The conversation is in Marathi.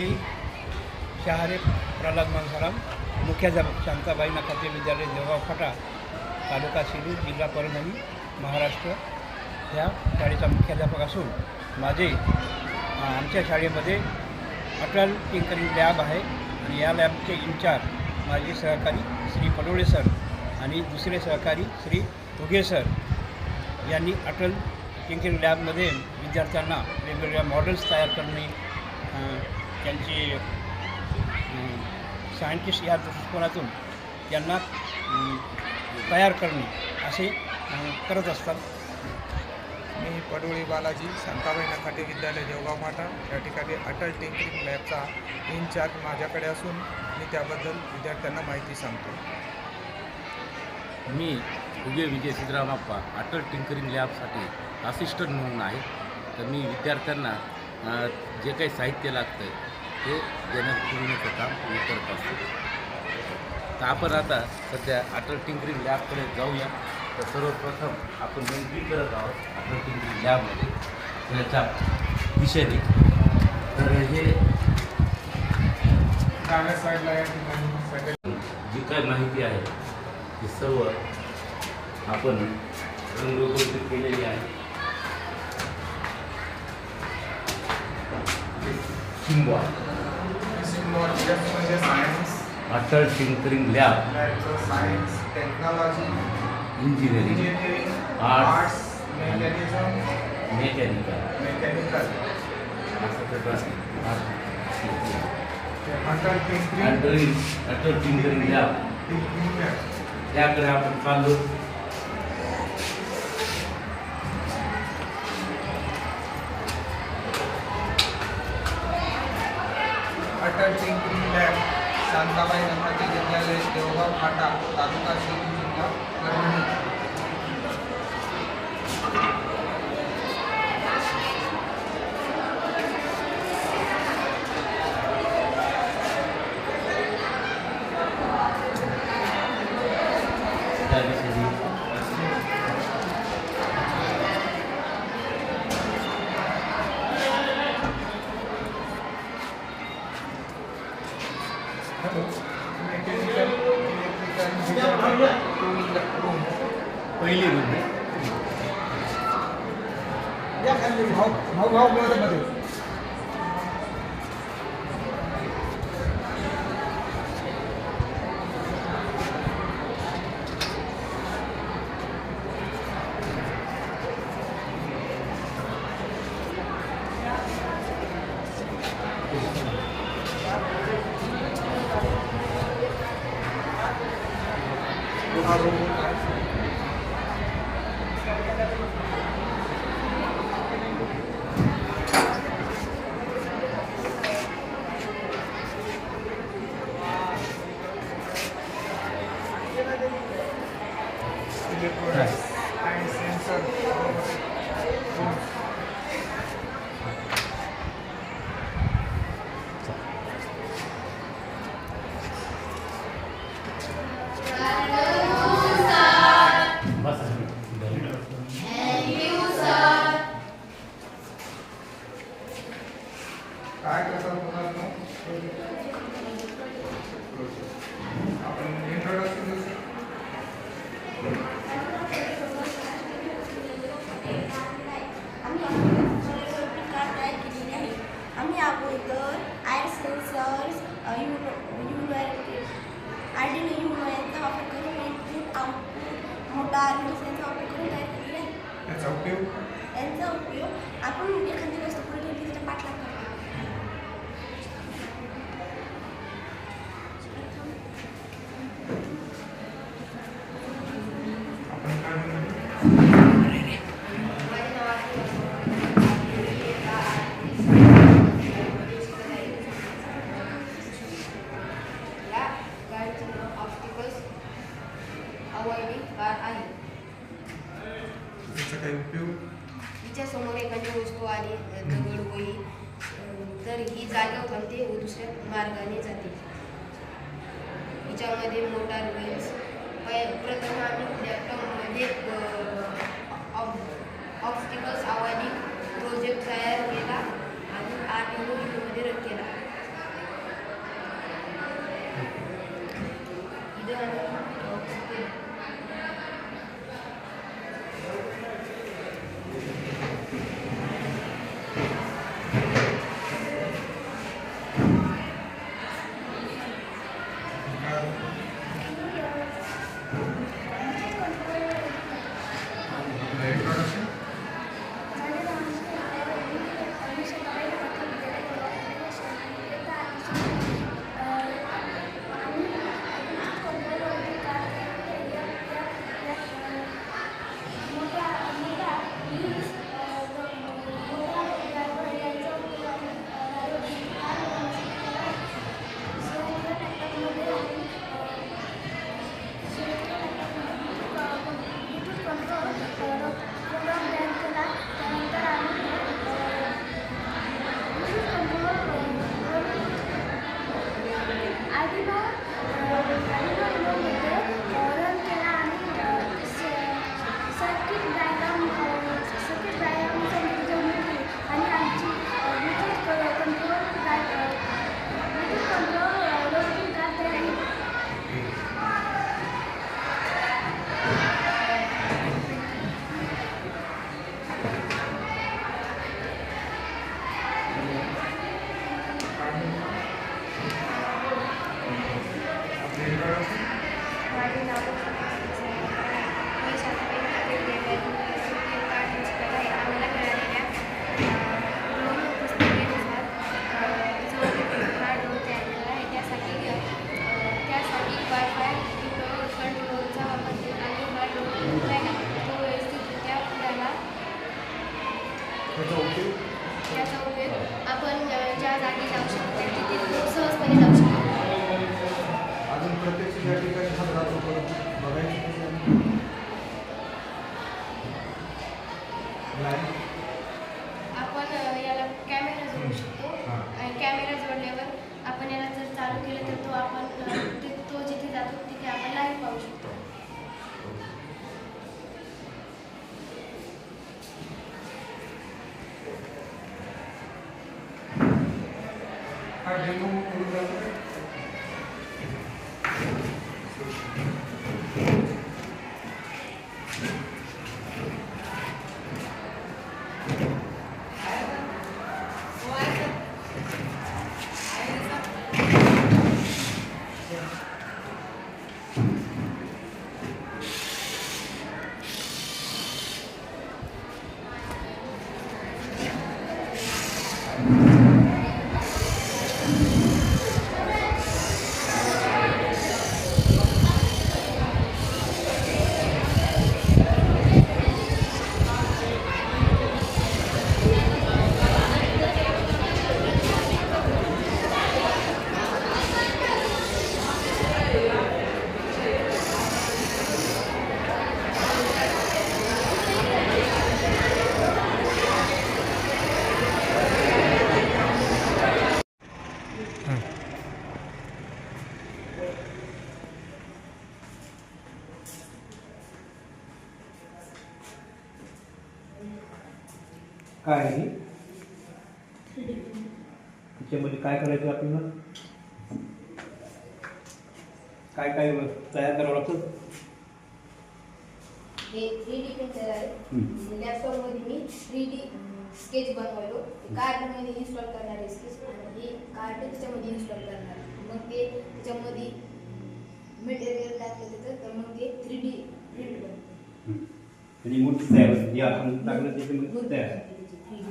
मी शहारे प्रल्हाद मनसाराम, मुख्याध्यापक शांताबाई नखाते विद्यालय देवगाव फाटा, तालुका शिरूर, जिल्हा परभणी, महाराष्ट्र ह्या शाळेचा मुख्याध्यापक असून आमच्या शाळेमध्ये अटल टिंकरिंग लॅब आहे आणि या लॅबचे इंचार्ज माझे सहकारी श्री पडोळे सर आणि दुसरे सहकारी श्री उगे सर यांनी अटल टिंकरिंग लॅबमध्ये विद्यार्थ्यांना वेगवेगळ्या मॉडेल्स तयार करणे, त्यांची सायंटिस्ट या दृष्टिकोनातून त्यांना तयार करणे असे करत असतात. मी पडोळी बालाजी, शांताबाई नखाते विद्यालय देवगाव फाटा या ठिकाणी अटल टिंकरिंग लॅबचा इन्चार्ज माझ्याकडे असून मी त्याबद्दल विद्यार्थ्यांना माहिती सांगतो. मी उगे विजय सिद्धरामप्पा अटल टिंकरिंग लॅबसाठी असिस्टंट म्हणून आहे. तर मी विद्यार्थ्यांना जे काही साहित्य लागतं आहे ते देण्याचं काम मी करत असतो. तर आपण आता सध्या अटल टिंकरिंग लॅबकडे जाऊया. तर सर्वप्रथम आपण एंट्री करत आहोत अटल टिंकरिंग लॅबमध्ये त्याच्या दिशेने. तर हे डाव्या साईडला या ठिकाणी जी काय माहिती आहे ती सर्व आपण रंगवगैरे केलेली आहे. सिम्बॉल म्हणजे science, Atal tinkering lab, science, technology, engineering, arts, mechanical असं प्रकार अटल टिंकरिंग लॅब त्याकडे आपण चाललो. अटल टिंकरिंग लॅब, शांताबाई नखाते विद्यालय देवगाव फाटा, तालुका शिरूर, जिल्हा परभणी. त्या दिशेने पहिली रूम आहे. and sensor. काय करतात मुलांना आपण इंट्रोडक्शन देऊ. आम्ही अगोदर ॲड सेन्सर्स आर्डिनो युनो यांचा वापर करून इनपुट आउटपुट मोटार यांचा वापर करून तयार केलेले आहे. यांचा उपयोग आपण एखादी वस्तू पुढे ठेवली त्याच्या पाठलाग करतो. काही उपयोग. हिच्या समोर एखादी वस्तू आली, दगड होई, तर ही जागेवर थांबते व दुसऱ्या मार्गाने जाते. हिच्यामध्ये मोटार व्हील्स. प्रथम आम्ही लॅपटॉपमध्ये ऑब्स्टिकल्स आवानी प्रोजेक्ट तयार केला आणि आर्डिनो युनोमध्ये रन केला. त्याचा उपयोग त्याचा उपयोग आपण ज्या जागी जाऊ शकतो तिथे सहजपणे जाऊ शकतो. अजून प्रत्यक्ष या ठिकाणी हात बघायची आपण याला कॅमेरा जोडू शकतो हां. आणि कॅमेरा जोडल्यावर आपण याला जर चालू केलं तर तो आपण तो जिथे जातो तिथे आपण लाईव्ह पाहू शकतो. हा डेमो करून जातो. काय आहे त्याच्यामध्ये काय करायचं आपल्याला काय काय तयार करावं लागतं. हे 3D प्रिंटर आहे. लॅपटॉपमध्ये मी 3D स्केच बनवलो. कार्डमध्ये इन्स्टॉल करणारे स्केच आणि हे कार्ड त्याच्यामध्ये इन्स्टॉल करणार. मग ते त्याच्यामध्ये मटेरियल टाकलं तिथं तर मग ते 3D प्रिंट बनतं. आणि मूर्ती तयार होते. जे आपण टाकलं त्याच्यामध्ये मूर्ती तयार. 3D